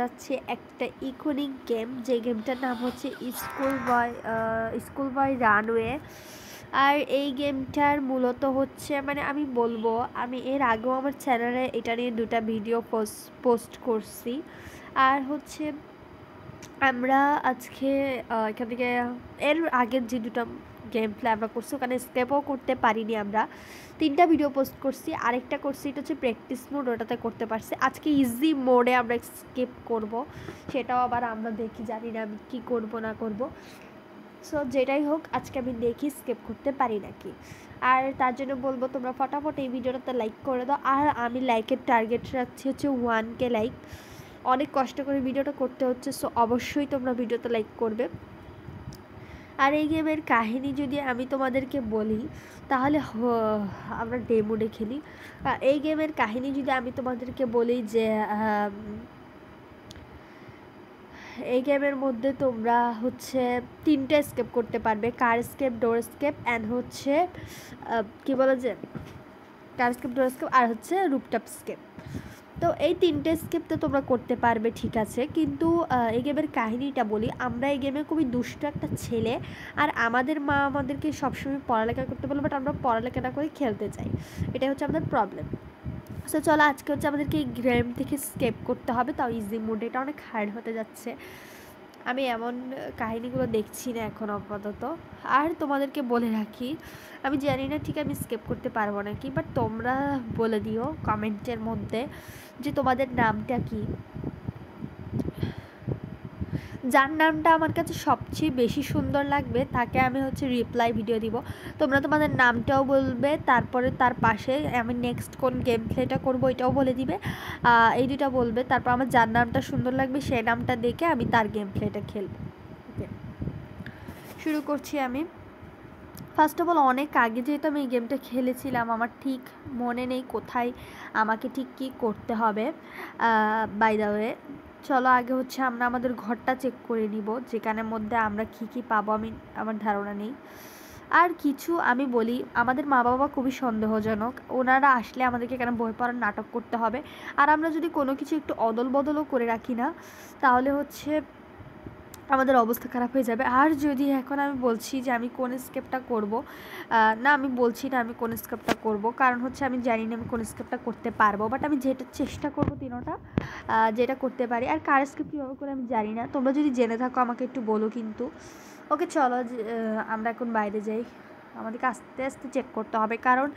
যাচ্ছে একটা ইকোনিক গেম, যে গেমটার নাম হচ্ছে স্কুল বয় রানওয়ে। আর এই গেমটার মূলত হচ্ছে মানে আমি বলবো, আমি এর আগেও আমার চ্যানেলে এটা নিয়ে 2টা ভিডিও পোস্ট করছি। আর হচ্ছে আমরা আজকে এখান থেকে এর আগের যে 2টা গেম প্লে আমরা করছি, ওখানে স্কেপও করতে পারিনি। আমরা 3টা ভিডিও পোস্ট করছি, আরেকটা করছি এটা হচ্ছে প্র্যাকটিস মোড, ওটাতে করতে পারছি। আজকে ইজি মোডে আমরা স্কেপ করব, সেটাও আবার আমরা দেখি, জানি না আমি কী করব না করব। সো যেটাই হোক, আজকে আমি দেখি স্কেপ করতে পারি নাকি। আর তার জন্য বলবো তোমরা ফটাফট এই ভিডিওটাতে লাইক করে দাও। আর আমি লাইকের টার্গেট রাখছি হচ্ছে 1K লাইক। অনেক কষ্ট করে ভিডিওটা করতে হচ্ছে, সো অবশ্যই তোমরা ভিডিওতে লাইক করবে। আর এই গেমের কাহিনী যদি আমি তোমাদেরকে বলি, তাহলে আমরা ডেমোডে খেলি। এই গেমের কাহিনী যদি আমি তোমাদেরকে বলি যে এই গেমের মধ্যে তোমরা হচ্ছে 3টে স্কেপ করতে পারবে, কার স্কেপ, ডোর স্কেপ অ্যান্ড হচ্ছে কী বলে যে কার স্কেপ, ডোর স্কেপ আর হচ্ছে রুপটপ স্কেপ। তো এই 3টে স্কেপ তো তোমরা করতে পারবে, ঠিক আছে। কিন্তু এই গেমের কাহিনীটা বলি, আমরা এই গেমে খুবই দুষ্ট একটা ছেলে, আর আমাদের মা আমাদেরকে সবসময় পড়ালেখা করতে বলে, বাট আমরা পড়ালেখা না করে খেলতে চাই, এটাই হচ্ছে আমাদের প্রবলেম। সো চলো, আজকে হচ্ছে আমাদেরকে এই গেম থেকে স্কেপ করতে হবে, তাও ইজি মোডে। এটা অনেক হার্ড হতে যাচ্ছে, আমি এমন কাহিনীগুলো দেখছি না এখন আপাতত। আর তোমাদেরকে বলে রাখি, আমি জানি না ঠিক আমি স্কেপ করতে পারবো নাকি, বাট তোমরা বলে দিও কমেন্টের মধ্যে যে তোমাদের নামটা কি। যার নামটা আমার কাছে সবচেয়ে বেশি সুন্দর লাগবে তাকে আমি হচ্ছে রিপ্লাই ভিডিও দিব। তোমরা তোমাদের নামটাও বলবে, তারপরে তার পাশে আমি নেক্সট কোন গেম প্লেটা করবো এটাও বলে দিবে। এই দুটা বলবে, তারপর আমার যার নামটা সুন্দর লাগবে সেই নামটা দেখে আমি তার গেম প্লেটা খেলবো। ওকে, শুরু করছি আমি। ফার্স্ট অফ অল, অনেক আগে যেহেতু আমি এই গেমটা খেলেছিলাম, আমার ঠিক মনে নেই কোথায় আমাকে ঠিক কী করতে হবে। বাই দ্য ওয়ে, চলো আগে হচ্ছে আমরা আমাদের ঘরটা চেক করে নিব, যেখানের মধ্যে আমরা কী পাবো আমার ধারণা নেই। আর কিছু আমি বলি, আমাদের মা বাবা খুবই সন্দেহজনক, ওনারা আসলে আমাদেরকে এখানে বই পড়ার নাটক করতে হবে। আর আমরা যদি কোনো কিছু একটু অদল বদলও করে রাখি না, তাহলে হচ্ছে আমাদের অবস্থা খারাপ হয়ে যাবে। আর যদি এখন আমি বলছি যে আমি কোন স্কেপটা করব, না আমি বলছি না আমি কোন স্কেপটা করব, কারণ হচ্ছে আমি জানি না আমি কোন স্কেপটা করতে পারবো, বাট আমি যেটা চেষ্টা করব তিনোটা যেটা করতে পারি। আর কার স্কেপ কীভাবে করে আমি জানি না, তোমরা যদি জেনে থাকো আমাকে একটু বলো কিন্তু। ওকে চলো, আমরা এখন বাইরে যাই। আমাদেরকে আস্তে আস্তে চেক করতে হবে, কারণ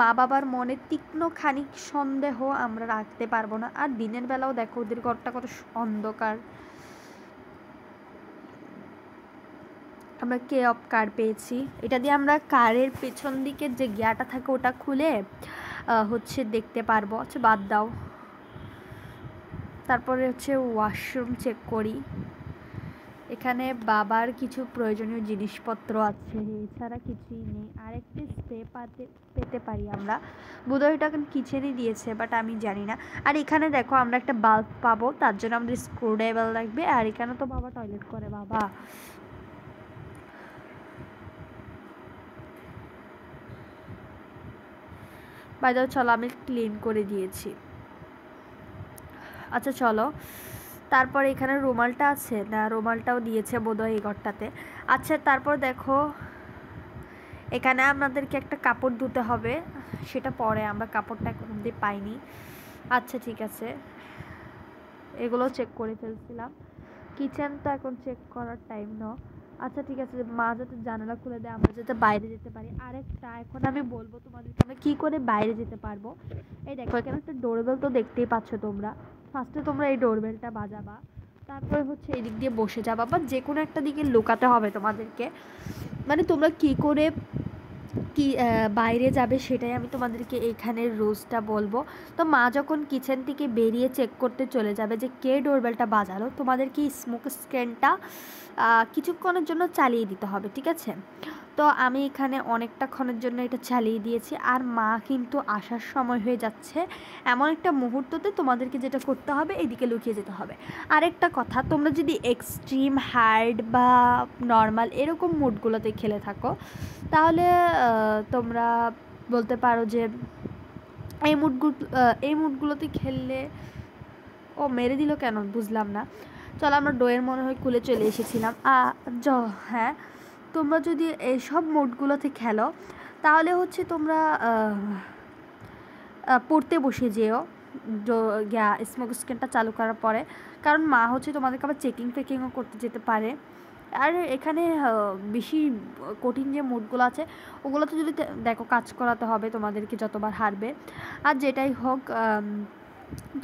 মা বাবার মনে তীক্ষ্ণ খানিক সন্দেহ আমরা রাখতে পারবো না। আর দিনের বেলাও দেখো ওদের ঘরটা কত অন্ধকার। আমরা কে অফ কার পেয়েছি, এটা দিয়ে আমরা কারের পেছন দিকের যে গিয়ারটা থাকে ওটা খুলে হচ্ছে দেখতে পারবো। আচ্ছা বাদ দাও, তারপরে হচ্ছে ওয়াশরুম চেক করি। এখানে বাবার কিছু প্রয়োজনীয় জিনিসপত্র আছে, এছাড়া কিছুই নেই। আরেকটি স্প্রে পেতে পারি আমরা, বোধহয় এটা এখন কিচেনই দিয়েছে, বাট আমি জানি না। আর এখানে দেখো আমরা একটা বাল্ব পাবো, তার জন্য আমাদের স্ক্রুড্রাইভার লাগবে। আর এখানে তো বাবা টয়লেট করে, বাবা বাইরে চলো, আমি ক্লিন করে দিয়েছি। আচ্ছা চলো, তারপর এখানে রুমালটা আছে না, রুমালটাও দিয়েছে বোধহয় এই ঘরটাতে। আচ্ছা তারপর দেখো, এখানে আমাদেরকে একটা কাপড় ধুতে হবে, সেটা পরে, আমরা কাপড়টা এখন অব্দি পাইনি। আচ্ছা ঠিক আছে, এগুলো চেক করে ফেলছিলাম। কিচেন তো এখন চেক করার টাইম না। আচ্ছা ঠিক আছে, মা যাতে জানালা খুলে দেয় আমরা যাতে বাইরে যেতে পারি। আরেকটা এখন আমি বলবো তোমাদেরকে আমরা কী করে বাইরে যেতে পারবো। এই দেখো এখানে একটা ডোরবেল তো দেখতেই পাচ্ছ তোমরা। ফার্স্টে তোমরা এই ডোরবেলটা বাজাবা, তারপরে হচ্ছে এই দিক দিয়ে বসে যাবা, বা যে কোনো একটা দিকে লুকাতে হবে তোমাদেরকে। মানে তোমরা কী করে বাইরে যাবে সেটাই আমি তোমাদেরকে এইখানের রুলসটা বলবো। তো মা যখন কিচেন থেকে বেরিয়ে চেক করতে চলে যাবে যে কে ডোরবেলটা বাজালো, তোমাদেরকে স্মোক স্ক্রিনটা কিছুক্ষণের জন্য চালিয়ে দিতে হবে, ঠিক আছে। তো আমি এখানে অনেকটাক্ষণের জন্য এটা চালিয়ে দিয়েছি। আর মা কিন্তু আসার সময় হয়ে যাচ্ছে, এমন একটা মুহূর্ততে তোমাদেরকে যেটা করতে হবে এদিকে লুকিয়ে যেতে হবে। আরেকটা কথা, তোমরা যদি এক্সট্রিম হার্ড বা নর্মাল এরকম মুডগুলোতে খেলে থাকো, তাহলে তোমরা বলতে পারো যে এই মুডগুলোতে খেললে ও মেরে দিল কেন বুঝলাম না। চলো আমরা ডোয়ের মনে হয় খুলে চলে এসেছিলাম। হ্যাঁ, তোমরা যদি এইসব মোডগুলোতে খেলো তাহলে হচ্ছে তোমরা পড়তে বসে যেও স্মোক স্ক্রিনটা চালু করার পরে, কারণ মা হচ্ছে তোমাদেরকে আবার ফেকিংও করতে যেতে পারে। আর এখানে বেশি কঠিন যে মোডগুলো আছে ওগুলোতে যদি দেখো কাজ করাতে হবে তোমাদেরকে যতবার হারবে। আর যেটাই হোক,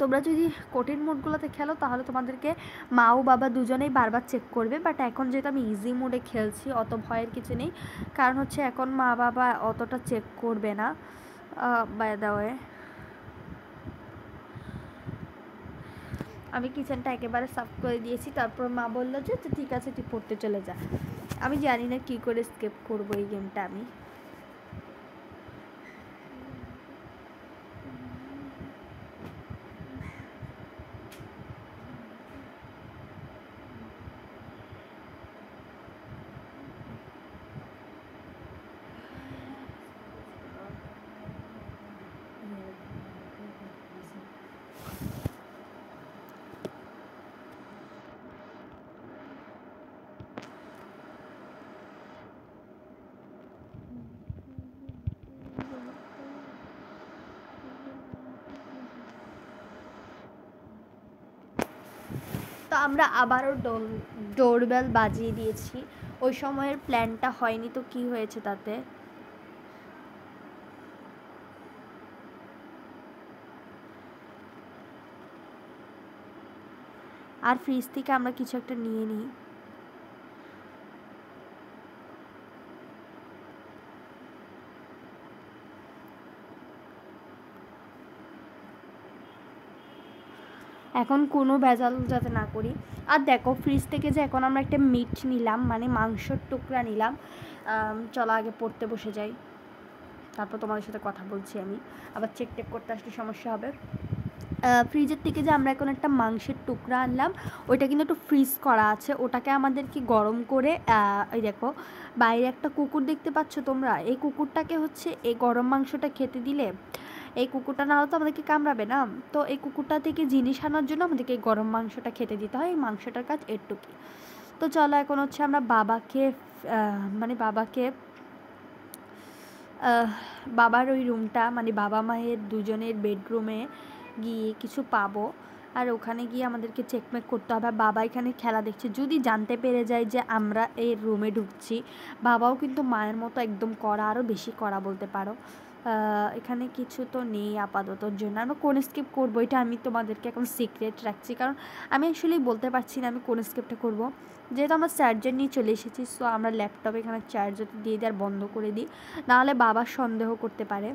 তোমরা যদি কঠিন মোডগুলোতে খেলো তাহলে তোমাদেরকে মা ও বাবা দুজনেই বারবার চেক করবে। বাট এখন যেহেতু আমি ইজি মোডে খেলছি অত ভয়ের কিছু নেই, কারণ হচ্ছে এখন মা বাবা অতটা চেক করবে না। বাই দ্য ওয়ে আমি কিচেনটা একেবারে সাফ করে দিয়েছি, তারপর মা বললো যে ঠিক আছে তুই পড়তে চলে যা। আমি জানি না কী করে স্কিপ করবো এই গেমটা আমি। তো আমরা আবারও ডোরবেল বাজিয়ে দিয়েছি। ওই সময়ের প্ল্যানটা হয়নি তো কি হয়েছে তাতে। আর ফ্রিজ থেকে আমরা কিছু একটা নিয়ে নিই। এখন কোনো ভেজাল যাতে না করি। আর দেখো ফ্রিজ থেকে যে এখন আমরা একটা মিট নিলাম, মানে মাংসর টুকরা নিলাম। চলো আগে পড়তে বসে যাই, তারপর তোমাদের সাথে কথা বলছি। আমি আবার চেক টেক করতে আসলে সমস্যা হবে। ফ্রিজের থেকে যে আমরা এখন একটা মাংসের টুকরা আনলাম, ওইটা কিন্তু একটু ফ্রিজ করা আছে। ওটাকে আমাদেরকে গরম করে, এই দেখো বাইরে একটা কুকুর দেখতে পাচ্ছ তোমরা, এই কুকুরটাকে হচ্ছে এই গরম মাংসটা খেতে দিলে, এই কুকুরটা না হলে তো আমাদেরকে কামড়াবে না, তো এই কুকুরটা থেকে জিনিস আনার জন্য আমাদেরকে এই গরম মাংসটা খেতে দিতে হয়। এই মাংসটার কাজ এটুকুই। তো চলো এখন হচ্ছে আমরা বাবার ওই রুমটা, মানে বাবা মায়ের দুজনের বেডরুমে গিয়ে কিছু পাবো। আর ওখানে গিয়ে আমাদেরকে চেকমেক করতে হবে। বাবা এখানে খেলা দেখছে, যদি জানতে পেরে যায় যে আমরা এই রুমে ঢুকছি, বাবাও কিন্তু মায়ের মতো একদম কড়া, আরও বেশি কড়া বলতে পারো। এখানে কিছু তো নেই আপাততর জন্য। আমরা কোন স্কিপ করবো এটা আমি তোমাদেরকে এখন সিক্রেট রাখছি, কারণ আমি অ্যাকচুয়ালি বলতে পারছি না আমি কোন স্কিপটা করবো। যেহেতু আমরা চার্জার নিয়ে চলে এসেছি, সো আমরা ল্যাপটপ এখানে চার্জার দিয়ে দিয়ে আর বন্ধ করে দিই, নাহলে বাবা সন্দেহ করতে পারে।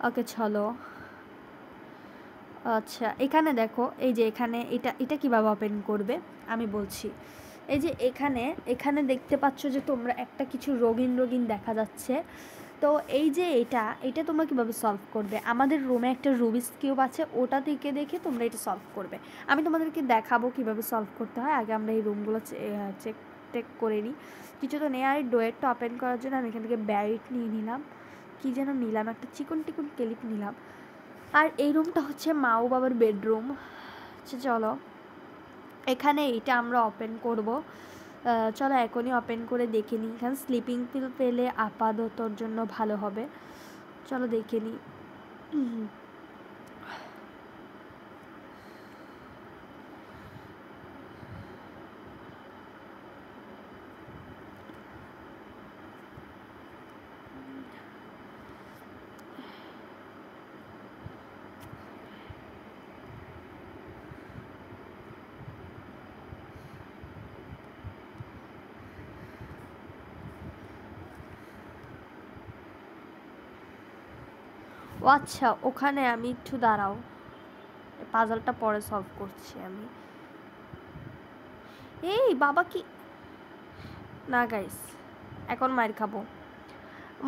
ওকে চলো। আচ্ছা এখানে দেখো, এই যে এখানে এটা কীভাবে ওপেন করবে আমি বলছি। এই যে এখানে দেখতে পাচ্ছ যে তোমরা একটা কিছু রঙিন দেখা যাচ্ছে। তো এই যে এটা তোমরা কীভাবে সলভ করবে, আমাদের রুমে একটা রুবিক্স কিউব আছে, ওটা থেকে দেখে তোমরা এটা সলভ করবে। আমি তোমাদেরকে দেখাবো কীভাবে সলভ করতে হয়। আগে আমরা এই রুমগুলো চেক করে নিই। কিছু তো নেই। আর ডোয়েরটা ওপেন করার জন্য আমি এখান থেকে ব্যারিট নিয়ে নিলাম, কী যেন নিলাম, একটা চিকন ক্লিপ নিলাম। আর এই রুমটা হচ্ছে মা ও বাবার বেডরুম। আচ্ছা চলো এখানে এটা আমরা ওপেন করব। চলো এখনই ওপেন করে দেখে নিই। এখানে স্লিপিং পিল পেলে আপাততর জন্য ভালো হবে। চলো দেখে নিই। ও আচ্ছা, ওখানে আমি একটু দাঁড়াও, পাজলটা পরে সলভ করছি আমি। এই বাবা কি না গাইস, এখন মার খাবো।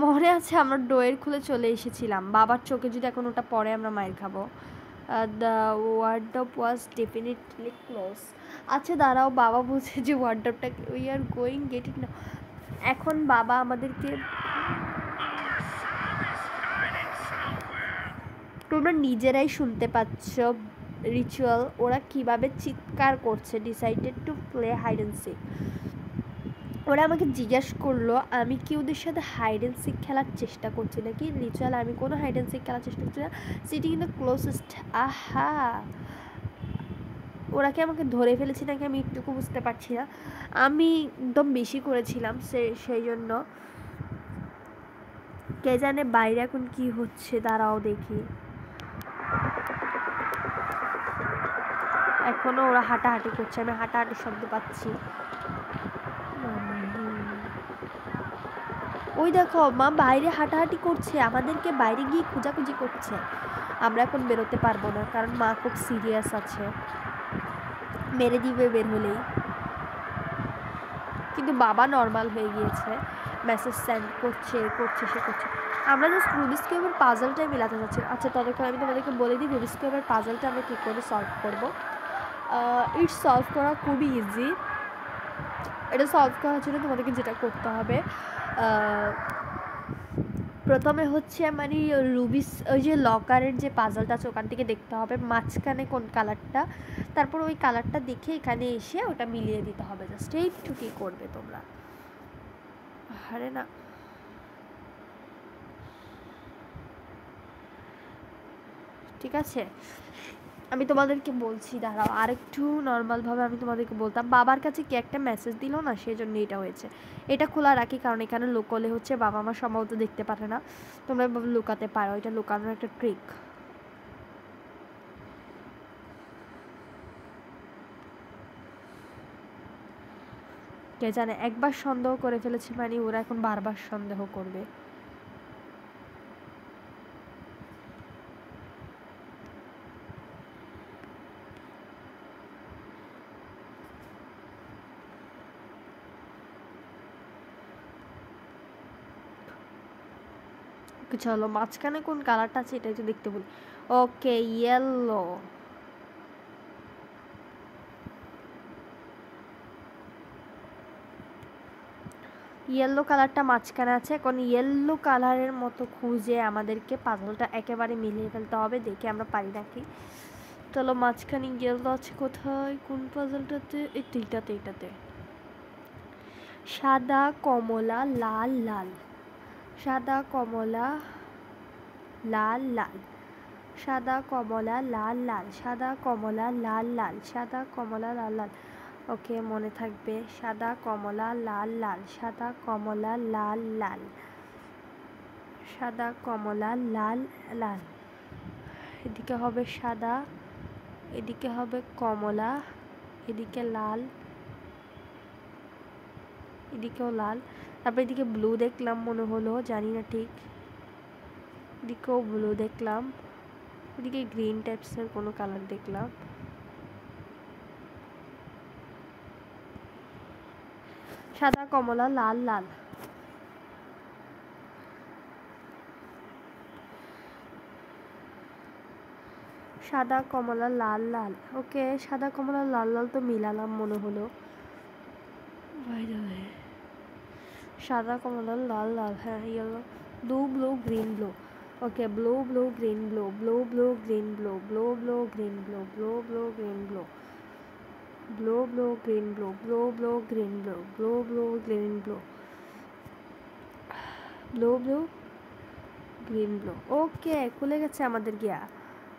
মনে আছে আমরা ডোয়ের খুলে চলে এসেছিলাম, বাবার চোখে যদি এখন ওটা পরে আমরা মার খাবো। The wardrobe was definitely close. আচ্ছা দাঁড়াও, বাবা বলছে যে ওয়ার্ডরোবটা we are going get it না। এখন বাবা আমাদেরকে, তোমরা নিজেরাই শুনতে পাচ্ছ রিচুয়াল ওরা কিভাবে চিৎকার করছে। Decided to play hide and seek. ওরা আমাকে জিজ্ঞেস করলো আমি কি ওদের সাথে হাইড অ্যান্ড সিক খেলার চেষ্টা করছি নাকি। রিচুয়াল আমি কোনো হাইড অ্যান্ড সিক খেলার চেষ্টা করছি না, সিটিং ইন দ্য ক্লোজেস্ট। আহা, ওরা কি আমাকে ধরে ফেলেছি নাকি আমি একটুকু বুঝতে পারছি না। আমি একদম বেশি করেছিলাম সেই জন্য। কে জানে বাইরে এখন কি হচ্ছে, দাঁড়াও দেখি। এখনো ওরা হাঁটাহাঁটি করছে, আমি হাঁটাহাঁটির শব্দ পাচ্ছি। ওই দেখো মা বাইরে হাঁটাহাঁটি করছে, আমাদেরকে বাইরে গিয়ে খোঁজাখুঁজি করছে। আমরা এখন বেরোতে পারবো না কারণ মা খুব সিরিয়াস আছে, মেরে দিবে বের হলেই। কিন্তু বাবা নর্মাল হয়ে গিয়েছে, মেসেজ সেন্ড করছে সে করছে। আমরা জাস্ট রুবিক্স কিউবের পাজলটাই মেলাতে যাচ্ছি। আচ্ছা ততক্ষণ আমি তোমাদেরকে বলে দিই রুবিক্স কিউবের পাজলটা আমরা কী করে সলভ করবো। ইটস সলভ করা খুবই ইজি। এটা সলভ করার জন্য তোমাদেরকে যেটা করতে হবে, প্রথমে হচ্ছে মানে রুবিস ওই যে লকারের যে পাজলটা আছে ওখান থেকে দেখতে হবে মাঝখানে কোন কালারটা, তারপর ওই কালারটা দেখে এখানে এসে ওটা মিলিয়ে দিতে হবে। জাস্ট এইটুকুই করবে তোমরা। আরে না, ঠিক আছে আমি তোমাদেরকে বলছি, দাঁড়াও আরেকটু নর্মালভাবে আমি তোমাদেরকে বলতাম। বাবার কাছে কি একটা মেসেজ দিল না, সেই জন্য এটা হয়েছে। এটা খোলা রাখি কারণ এখানে লুকোলে হচ্ছে বাবা মা সম্ভবত দেখতে পারে না, তোমরা লুকাতে পারো, এটা লুকানোর একটা ট্রিক। কে জানে একবার সন্দেহ করে ফেলেছে মানে ওরা এখন বারবার সন্দেহ করবে। চলো মাঝখানে কোন কালারটা আছে এটা একটু দেখতে বলি। ওকে ইয়েলো, ইয়েলো কালারটা মাঝখানে আছে। এখন ইয়েলো কালারের মতো খুঁজে আমাদেরকে পাজলটা একেবারে মিলিয়ে ফেলতে হবে, দেখে আমরা পারি নাকি। চলো মাঝখানে ইয়েলো আছে কোথায়, কোন পাজলটাতে, এইটাতে সাদা কমলা লাল লাল, সাদা কমলা লাল লাল, সাদা কমলা লাল লাল, সাদা কমলা লাল লাল, সাদা কমলা লাল লাল। ওকে মনে থাকবে, সাদা কমলা লাল লাল, সাদা কমলা লাল লাল, সাদা কমলা লাল লাল। এদিকে হবে সাদা, এদিকে হবে কমলা, এদিকে লাল, এদিকেও লাল, তারপর এদিকে ব্লু দেখলাম মনে হলো, জানি না ঠিক, এদিকেও ব্লু দেখলাম, এদিকে গ্রিন টাইপসের কোনো কালার দেখলাম। সাদা কমলা লাল লাল, সাদা কমলা লাল লাল। ওকে সাদা কমলা লাল লাল তো মিলালাম মনে হলো, সাদা কমলা লাল লাল, হ্যাঁ yellow, blue blue green blue. Okay blue blue green blue, blue blue green blue, blue blue green blue, blue blue green blue, blue blue green blue, blue blue green blue, blue blue green blue, blue blue green blue. Okay খুলে গেছে আমাদের গিয়া।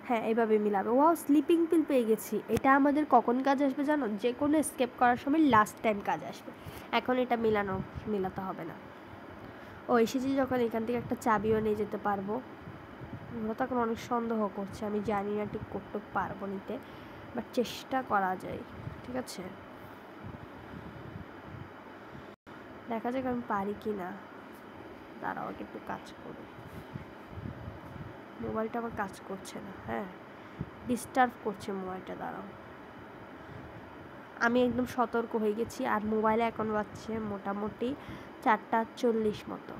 হ্যাঁ এইভাবে মিলাবে। Wow sleeping pill পেয়ে গেছি। এটা আমাদের কখন কাজ আসবে জানো, যে কোনো স্কেপ করার সময় লাস্ট টাইম কাজ আসবে। এখন এটা মিলাতে হবে না। ও এসেছি যখন এখান থেকে একটা চাবিও নিয়ে যেতে পারবো। ওরা তখন অনেক সন্দেহ করছে, আমি জানি না ঠিক করতে পারবো নিতে, বাট চেষ্টা করা যায়, ঠিক আছে দেখা যাক আমি পারি কি না। দাঁড়াও আগে একটু কাজ করি, মোবাইলটা আমার কাজ করছে না, হ্যাঁ ডিস্টার্ব করছে মোবাইলটা। দাঁড়াও আমি একদম সতর্ক হয়ে গেছি, আর মোবাইলে এখন বাজছে মোটামুটি 4:40 মতো।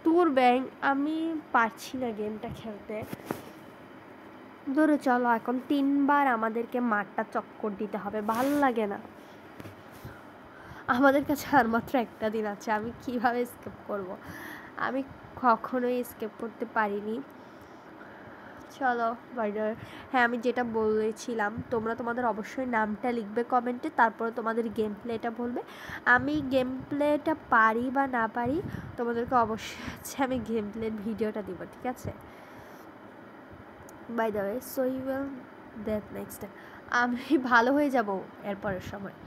তোর ব্যাং আমি পারছি না গেমটা খেলতে। ধরো চলো এখন 3 বার আমাদেরকে মাঠটা চক্কর দিতে হবে, ভালো লাগে না। আমাদের কাছে আর মাত্র একটা দিন আছে, আমি কিভাবে স্কিপ করব? আমি কখনোই স্কিপ করতে পারিনি। চলো বাইরে, হ্যাঁ আমি যেটা বলেছিলাম, তোমরা তোমাদের অবশ্যই নামটা লিখবে কমেন্টে, তারপরে তোমাদের গেম প্লেটা বলবে। আমি গেম প্লেটা পারি বা না পারি তোমাদেরকে অবশ্যই হচ্ছে আমি গেম প্লের ভিডিওটা দিব, ঠিক আছে? By the way, so you will that next time. আমি ভালো হয়ে যাব এরপরের সময়।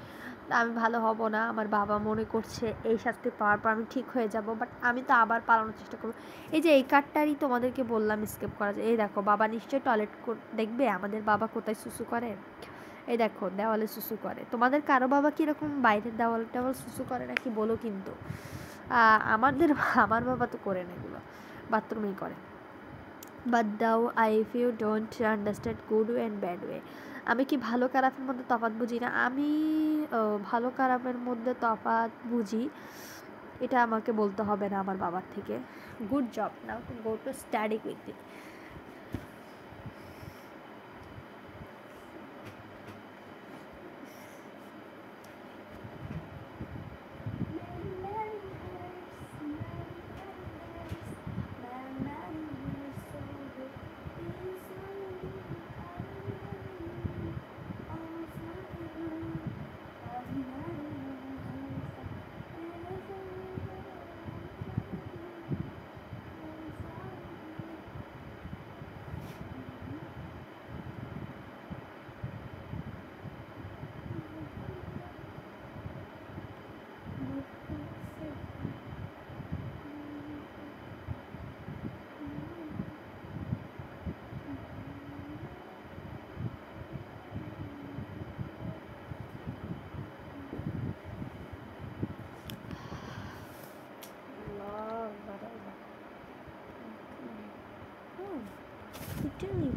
আমি ভালো হব না, আমার বাবা মনে করছে এই শাস্তি পাওয়ার পর আমি ঠিক হয়ে যাব, বাট আমি তো আবার পালানোর চেষ্টা করব। এই যে এই কার্ডটারই তোমাদেরকে বললাম স্কিপ করা যায়। এই দেখো বাবা নিশ্চয়ই টয়লেট দেখবে আমাদের বাবা কোথায় সুসু করে। এই দেখো দেওয়ালে সুসু করে। তোমাদের কারো বাবা কীরকম বাইরের দেওয়াল টেওয়াল সুসু করে নাকি বলো কিন্তু। আমার বাবা তো করে না এগুলো, বাথরুমেই করে। বাট দাও I if you don't understand good way and bad way. আমি কি ভালো খারাপের মধ্যে তফাৎ বুঝি না? আমি ভালো খারাপের মধ্যে তফাৎ বুঝি, এটা আমাকে বলতে হবে না আমার বাবার থেকে। Good job, now to go to study quickly.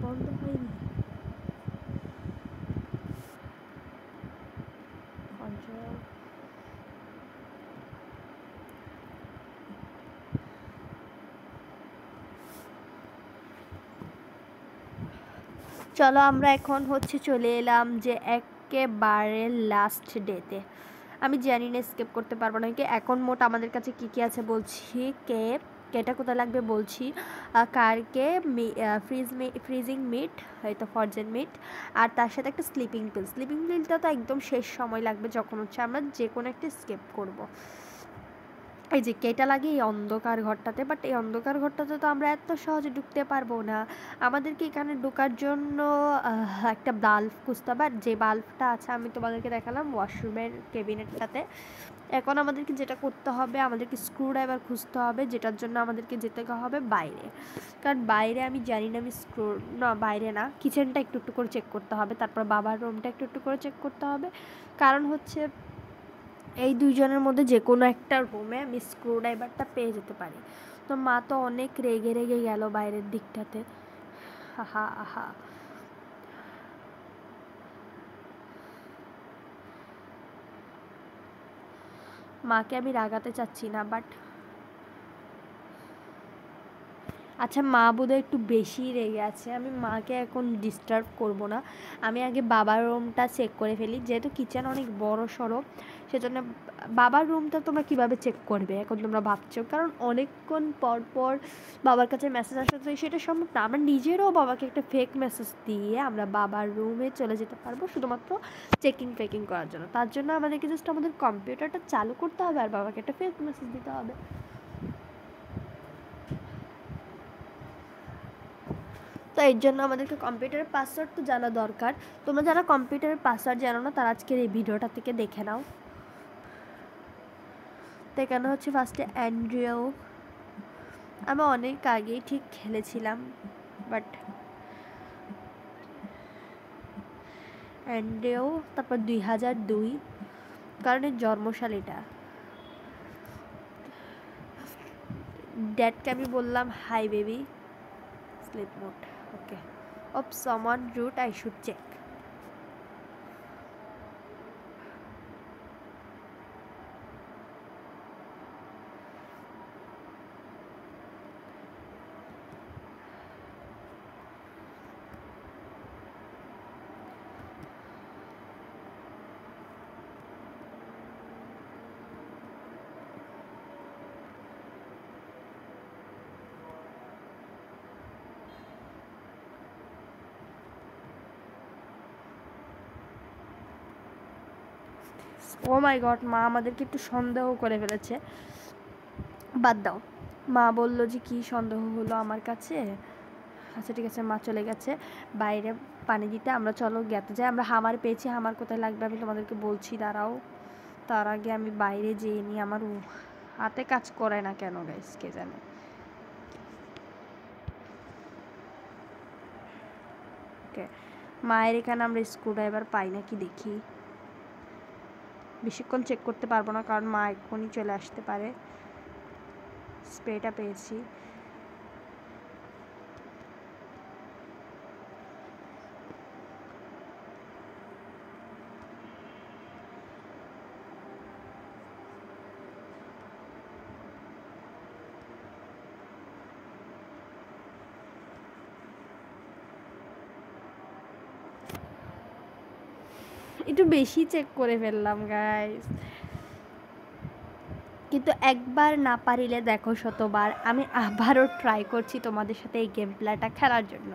বন্ধ হয়নি। চলো আমরা এখন হচ্ছে চলে এলাম যে একেবারে লাস্ট ডেতে। আমি জানি না স্কিপ করতে পারবো না কি। এখন মোট আমাদের কাছে কী কী আছে বলছি। কেটা কোথায় লাগবে বলছি। কারকে ফ্রিজিং মিট, হয়তো ফরজেন মিট, আর তার সাথে একটা স্লিপিং পিলটা তো একদম শেষ সময় লাগবে, যখন হচ্ছে আমরা যে কোনো একটা স্কিপ করব। এই যে কেটা লাগে এই অন্ধকার ঘরটাতে, বাট এই অন্ধকার ঘরটাতে তো আমরা এত সহজে ঢুকতে পারবো না। আমাদেরকে এখানে ঢোকার জন্য একটা বাল্ব খুঁজতে হবে, আর যে বাল্বটা আছে আমি তোমাদেরকে দেখালাম ওয়াশরুমের কেবিনেটটাতে। এখন আমাদেরকে যেটা করতে হবে, আমাদেরকে স্ক্রুড্রাইভার খুঁজতে হবে, যেটার জন্য আমাদেরকে যেতে হবে বাইরে। কারণ বাইরে আমি জানি না, আমি বাইরে না, কিচেনটা একটু একটু করে চেক করতে হবে, তারপর বাবার রুমটা একটু একটু করে চেক করতে হবে। কারণ হচ্ছে এই দুইজনের মধ্যে যে কোনো একটা রুমে আমি স্ক্রুড্রাইভারটা পেয়ে যেতে পারি। তো মা তো অনেক রেগে রেগে গেল বাইরের দিকটাতে। আহা আহা, মাকে আমি রাগাতে চাচ্ছি না, বাট আচ্ছা মা বোধহয় একটু বেশি রেগে আছে। আমি মাকে এখন ডিস্টার্ব করব না, আমি আগে বাবার রুমটা চেক করে ফেলি। যেহেতু কিচেন অনেক বড় সড়ো, সেজন্য বাবার রুমটা তোমরা কিভাবে চেক করবে এখন তোমরা ভাবছো, কারণ অনেকক্ষণ পর পর বাবার কাছে মেসেজ আসা তো সেটা সম্ভব না। আমরা নিজেরাও বাবাকে একটা ফেক মেসেজ দিয়ে আমরা বাবার রুমে চলে যেতে পারবো শুধুমাত্র চেকিং করার জন্য। তার জন্য আমাদেরকে জাস্ট আমাদের কম্পিউটারটা চালু করতে হবে আর বাবাকে একটা ফেক মেসেজ দিতে হবে। তো এর জন্য আমাদেরকে কম্পিউটারের পাসওয়ার্ড তো জানা দরকার। তোমরা যারা কম্পিউটারের পাসওয়ার্ড জানো না তারা আজকের এই ভিডিওটা থেকে দেখে নাও। তো এখানে হচ্ছে ফার্স্টে অ্যান্ড্রিও। আমি অনেক আগেই ঠিক খেলেছিলাম, বাট অ্যান্ড্রিও, তারপর 2002, কারণ এর জন্মসাল এটা। ড্যাডকে আমি বললাম hi baby, sleep mode, okay. Of someone root I should check. Oh my god, মা আমাদেরকে একটু সন্দেহ করে ফেলেছে। বাদ দাও, মা বললো যে কি সন্দেহ হলো আমার কাছে। আচ্ছা ঠিক আছে, মা চলে গেছে বাইরে পানি দিতে। আমরা চলো গেতে যাই। আমরা হামার পেয়েছি, হামার কোথায় লাগবে আমি তোমাদেরকে বলছি, দাঁড়াও। তার আগে আমি বাইরে যেয়ে নিই। আমার হাতে কাজ করে না কেন গাইস, কে জানে। ওকে, মায়ের এখানে আমরা স্ক্রুড্রাইভার পাই নাকি দেখি। বেশিক্ষণ চেক করতে পারবো না কারণ মা এক্ষুনি চলে আসতে পারে। স্প্রেটা পেয়েছি। একটু বেশি চেক করে ফেললাম গাইস, কিন্তু একবার না পারিলে দেখো শতবার। আমি আবারও ট্রাই করছি তোমাদের সাথে এই গেম প্লেটা খেলার জন্য।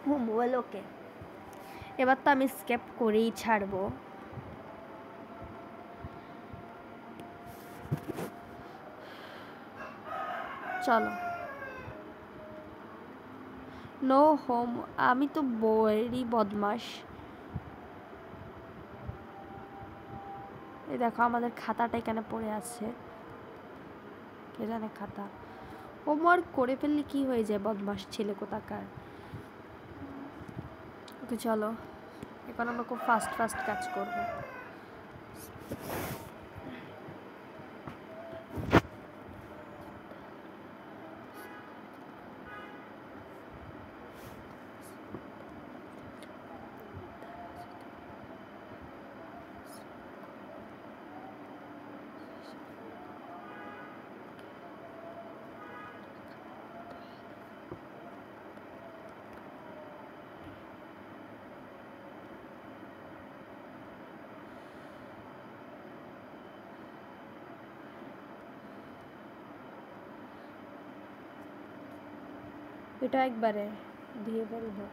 মোবাইল ওকে, এবার তো আমি স্কেপ করেই ছাড়বো। চলো, নো হোম। আমি তো বইয়েরই বদমাস। এই দেখো আমাদের খাতাটা এখানে পড়ে আছে, কে জানে খাতা। হোমওয়ার্ক করে ফেললে কি হয়ে যায়, বদমাস ছেলে কোথাকার। ওকে চলো, এখন আমরা খুব ফাস্ট ফাস্ট কাজ করবো। এটা একবারে দিয়ে ফেলবো।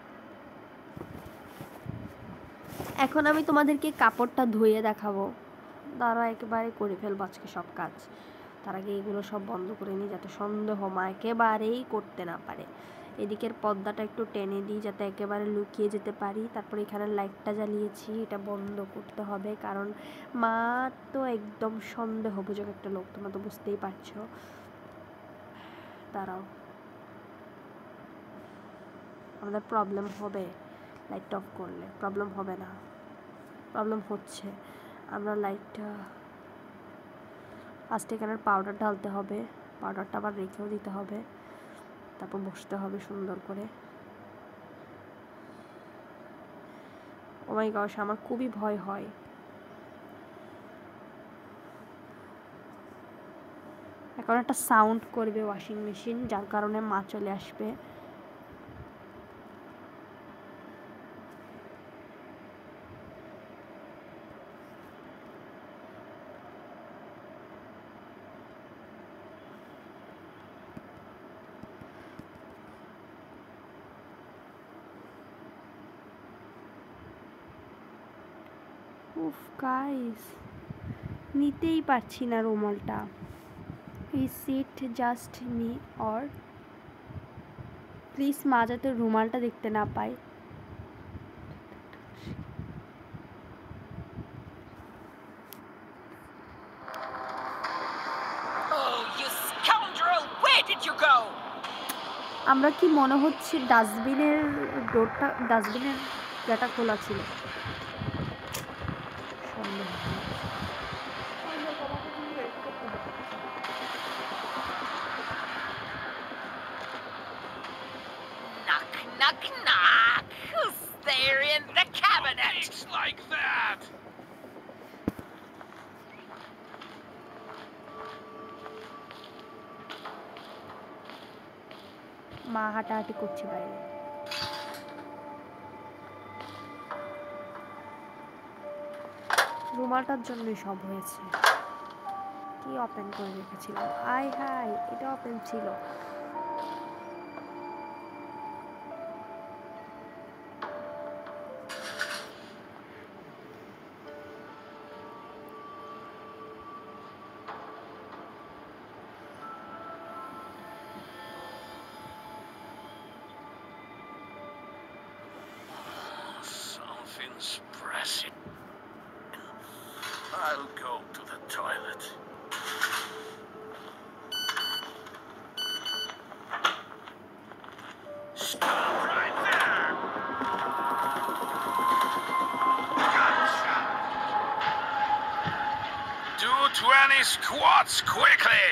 এখন আমি তোমাদেরকে কাপড়টা ধুয়ে দেখাবো। তারা একেবারে করে ফেলবো আজকে সব কাজ। তার আগে এগুলো সব বন্ধ করে নিই যাতে সন্দেহ মা একেবারেই করতে না পারে। এদিকের পর্দাটা একটু টেনে দিই যাতে একেবারে লুকিয়ে যেতে পারি। তারপর এখানে লাইটটা জ্বালিয়েছি, এটা বন্ধ করতে হবে কারণ মা তো একদম সন্দেহবোধক একটা লোক, তোমরা তো বুঝতেই পারছো। দাঁড়াও, আমাদের প্রবলেম হবে লাইটটা অফ করলে। প্রবলেম হবে না, প্রবলেম হচ্ছে। আমরা লাইটটা ফার্স্ট এখানের পাউডার ঢালতে হবে, পাউডারটা আবার রেখেও দিতে হবে, তারপর বসতে হবে সুন্দর করে। ও মাই গড, আমার খুবই ভয় হয়। এখন একটা সাউন্ড করবে ওয়াশিং মেশিন, যার কারণে মা চলে আসবে। উফ গাইস, নিতেই পারছি না রুমালটা। Is it just me or please মা যাতে রুমালটা দেখতে না পায়। আমরা কি মনে হচ্ছে ডাস্টবিনের ডোরটা, ডাস্টবিনের জায়গাটা খোলা ছিল। Knock, knock, knock. Who's there in the cabinet? It's like that. মা হাঁটাহাঁটি করছে বাইরে। রুমালটার জন্যই সব হয়েছে। কি ওপেন করে রেখেছিলাম, আয় হাই, এটা ওপেন ছিল। massive. I'll go to the toilet. Stop right there! Gotcha! Do 20 squats quickly!